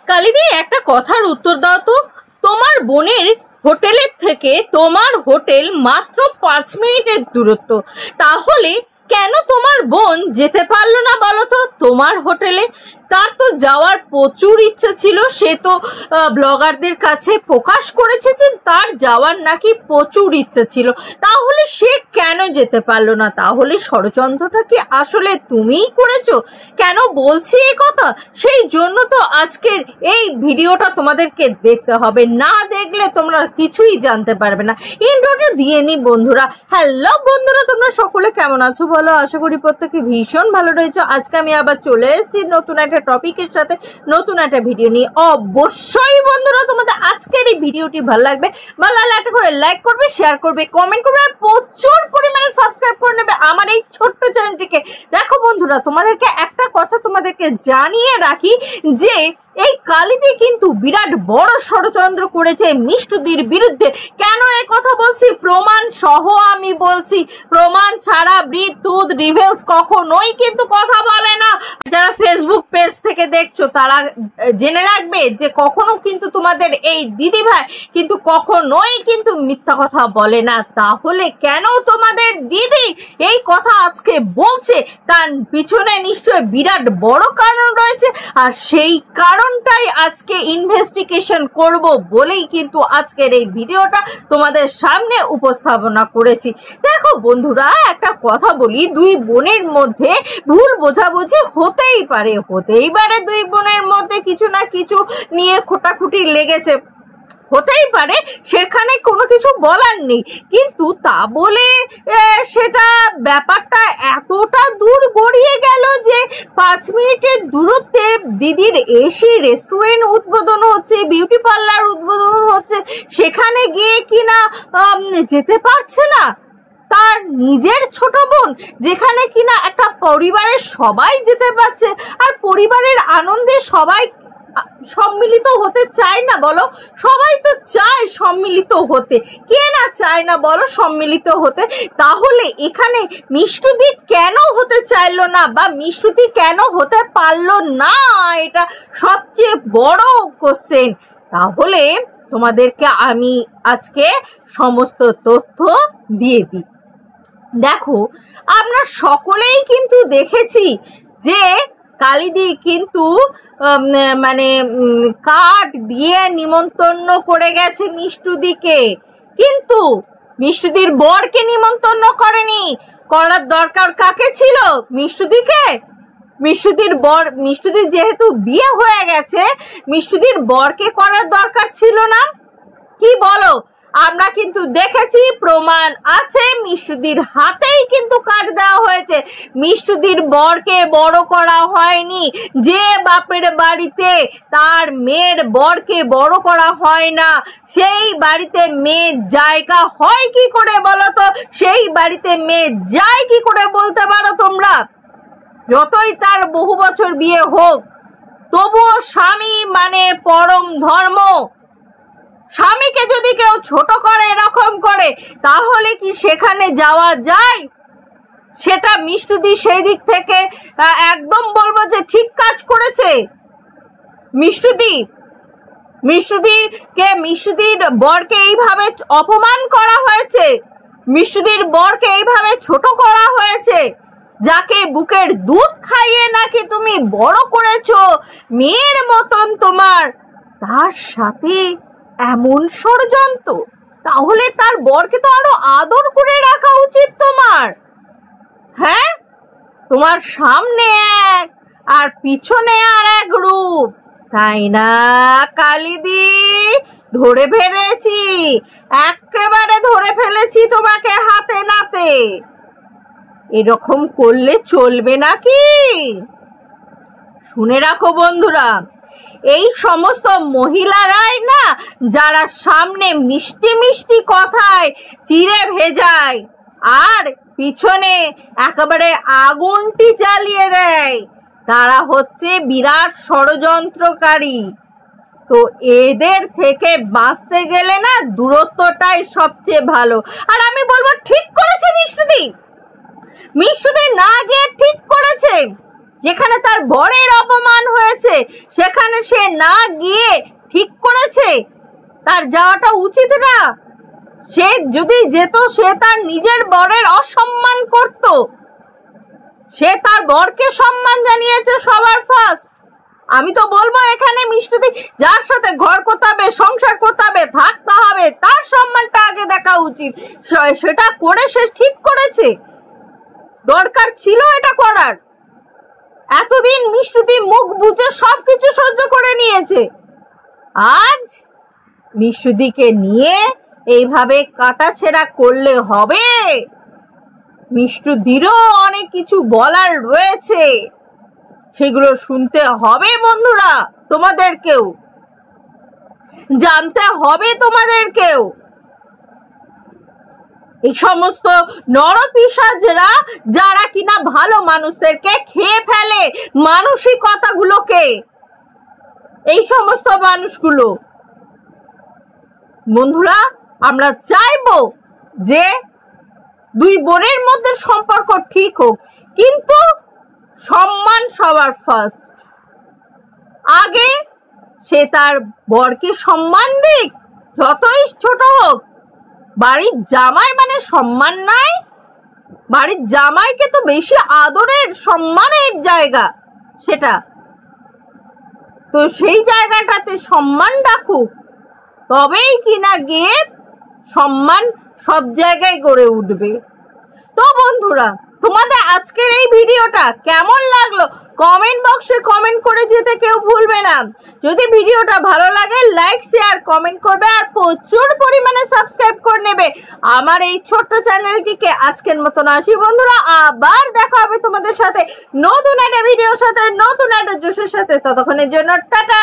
কালিদি একটা কথার উত্তর দাও তো, তোমার বোনের হোটেলের থেকে তোমার হোটেল মাত্র 5 মিনিটের দূরত্ব, তাহলে কেন তোমার বোন যেতে পারলো না বলো তো তোমার হোটেলে? তার তো যাওয়ার প্রচুর ইচ্ছা ছিল, সে তো ব্লগারদের কাছে প্রকাশ করেছে যে তার যাওয়ার নাকি প্রচুর ইচ্ছা ছিল, তাহলে সে কেন যেতে পারলো না? তাহলে ষড়যন্ত্রটা কি আসলে তুমিই করেছো? কেন বলছি এই কথা? সেই জন্য তো আজকের এই ভিডিওটা তোমাদেরকে দেখতে হবে, না দেখলে তোমরা কিছুই জানতে পারবে না। ইন্ট্রোটা দিয়ে নি বন্ধুরা। হ্যালো বন্ধুরা, তোমরা সকলে কেমন আছো বলো? আশা করি প্রত্যেকে ভীষণ ভালো রয়েছো। আজকে আমি আবার চলে এসেছি নতুন একটা টপিকের সাথে, নতুন একটা ভিডিও নিয়ে। অবশ্যই বন্ধুরা তোমাদের আজকের এই ভিডিওটি ভালো লাগবে, ভালো লাগলে একটা করে লাইক করবে, শেয়ার করবে, কমেন্ট করবে, আর প্রচুর পরিমাণে সাবস্ক্রাইব করে নেবে আমার এই ছোট্ট চ্যানেলটিকে। দেখো বন্ধুরা, তোমাদেরকে একটা কথা তোমাদেরকে জানিয়ে রাখি যে এই কালিদি কিন্তু বিরাট বড় ষড়যন্ত্র করেছে মিষ্টুদির বিরুদ্ধে। কেন এই কথা বলছি? প্রমাণ সহ আমি বলছি, প্রমাণ ছাড়া বিদ্যুৎ রিভেলস কখনোই কিন্তু কথা বলে না। যারা ফেসবুক পেজ থেকে দেখছো তারা জেনে রাখবে যে কখনো কিন্তু তোমাদের এই দিদি ভাই কিন্তু কখনোই কিন্তু মিথ্যা কথা বলে না। তাহলে কেন তোমাদের দিদি এই কথা আজকে বলছে, তার পিছনে নিশ্চয় বিরাট বড় কারণ রয়েছে, আর সেই কারণটাই আজকে ইনভেস্টিগেশন করব বলেই কিন্তু আজকের এই ভিডিওটা তোমাদের সামনে উপস্থাপনা করেছি। দেখো বন্ধুরা, একটা কথা বলি, দুই বোনের মধ্যে ভুল বোঝাবুঝি হতেই পারে, দুই বোনের মধ্যে কিছু না কিছু নিয়ে খোটাখুটি লেগেছে, হতেই পারে, সেখানে কোনো কিছু বলার নেই। কিন্তু তা বলে সেটা ব্যাপারটা এতটা দূর গড়িয়ে গেল যে 5 মিনিটের দূরত্বে দিদির এসি রেস্টুরেন্ট উদ্বোধন হচ্ছে, বিউটি পার্লার উদ্বোধন হচ্ছে, সেখানে গিয়ে কিনা যেতে পারছে না তার নিজের ছোট বোন, যেখানে কিনা একটা পরিবারের সবাই যেতে পারছে। আর পরিবারের আনন্দে সবাই সম্মিলিত হতে চায় না বলো? সবাই তো চায় সম্মিলিত হতে, কে না চায় না বলো সম্মিলিত হতে? তাহলে এখানে মিষ্টুদি কেন হতে চাইলো না, বা মিষ্টুদি কেন হতে পারলো না, এটা সবচেয়ে বড় কোশ্চেন। তাহলে তোমাদেরকে আমি আজকে সমস্ত তথ্য দিয়ে দিই। দেখো, আমরা সকলেই কিন্তু দেখেছি যে কালিদি কিন্তু মানে কার্ড দিয়ে নিমন্ত্রণ করে গেছে মিষ্টুদিকে, কিন্তু মিষ্টুদির বরকে নিমন্ত্রণ করেনি। করার দরকার কাকে ছিল? মিষ্টুদিকে। মিষ্টুদির যেহেতু বিয়ে হয়ে গেছে, মিষ্টুদির বরকে করার দরকার ছিল না? কি বলো? আমরা কিন্তু দেখেছি, প্রমাণ আছে, মিষ্টুদির হাতেই কিন্তু কার্ড দেওয়া হয়েছে। মিষ্টুদির বরকে বড় করা হয়নি। যে বাপের বাড়িতে তার মেয়ের বরকে বড় করা হয় না, সেই বাড়িতে মেয়ের জায়গা হয় কি করে বলো তো? সেই বাড়িতে মেয়ে যায় কি করে বলতে পারো তোমরা? যতই তার বহু বছর বিয়ে হোক, তবুও স্বামী মানে পরম ধর্ম। স্বামীকে যদি কেউ ছোট করে, এরকম করে, তাহলে কি সেখানে যাওয়া যায়? সেটা মিষ্টুদি সেই দিক থেকে একদম বলবো যে ঠিক কাজ করেছে। মিষ্টুদির বরকে এইভাবে অপমান করা হয়েছে, মিষ্টুদির বরকে এইভাবে ছোট করা হয়েছে, যাকে বুকের দুধ খাইয়ে নাকি তুমি বড় করেছো মেয়ের মতন তোমার, তার সাথে এমন ষড়যন্ত্র। তাহলে তার বরকে তো আরো আদর করে রাখা উচিত তোমার। হ্যাঁ, তোমার সামনে এক আর পিছনে আর এক রূপ, তাই না কালিদি? ধরে ফেলেছি, একেবারে ধরে ফেলেছি তোমাকে হাতে নাতে। এরকম করলে চলবে নাকি? শুনে রাখো বন্ধুরা, এই সমস্ত মহিলারাই না যারা সামনে মিষ্টি মিষ্টি কথায় চিড়ে ভেজায় আর পিছনে একেবারে আগুনটি জ্বালিয়ে দেয়, তারা হচ্ছে বিরাট ষড়যন্ত্রকারী। তো এদের থেকে বাঁচতে গেলে না দূরত্বটাই সবচেয়ে ভালো। আর আমি বলবো, ঠিক করেছে মিষ্টুদি না গিয়ে ঠিক করেছে। যেখানে তার বরের অপমান হয়েছে সেখানে সে না গিয়ে ঠিক করেছে তার যাওয়াটা উচিত না। সে যদি যেত সে তার নিজের বরের অসম্মান করত। সে তার বরকে সম্মান জানিয়েছে সবার ফার্স্ট। আমি তো বলবো এখানে মিষ্টুদি যার সাথে ঘর করতে হবে, সংসার করতে হবে, থাকতে হবে, তার সম্মানটা আগে দেখা উচিত। সেটা করে সে ঠিক করেছে, দরকার ছিল এটা করার। এতদিন মিষ্টুদি মুখ বুঝে সবকিছু সহ্য করে নিয়েছে, আজ মিষ্টুদিকে নিয়ে এইভাবে কাটাছেড়া করলে হবে? মিষ্টুদিরও অনেক কিছু বলার রয়েছে, সেগুলো শুনতে হবে বন্ধুরা, তোমাদেরকেও জানতে হবে, তোমাদেরকেও। এই সমস্ত নরপিশাচরা যারা কিনা ভালো মানুষদেরকে খেয়ে ফেলে মানসিকতাগুলোকে, এই সমস্ত মানুষগুলো বন্ধুরা, আমরা চাইবো যে দুই বোনের মধ্যে সম্পর্ক ঠিক হোক, কিন্তু সম্মান সবার ফার্স্ট। আগে সে তার বরকে সম্মান দিক, যতই ছোট হোক। বাড়ির জামাই মানে সম্মান নাই? বাড়ির জামাইকে তো বেশি আদরের সম্মানের জায়গা সেটা, তো সেই জায়গাটাতে সম্মান রাখুক, তবেই কিনা গিয়ে সম্মান সব জায়গায় গড়ে উঠবে। তো বন্ধুরা, তোমাদের আজকের এই ভিডিওটা কেমন লাগলো কমেন্ট বক্সে কমেন্ট করে যেতে কেউ ভুলবে না। যদি ভিডিওটা ভালো লাগে লাইক শেয়ার কমেন্ট করবে, আর প্রচুর পরিমাণে সাবস্ক্রাইব করে নেবে আমার এই ছোট্ট চ্যানেলটিকে। আজকের মতন আসি বন্ধুরা, আবার দেখা হবে তোমাদের সাথে নতুন একটা ভিডিওর সাথে, নতুন একটা জোশের সাথে। ততক্ষণের জন্য টাটা।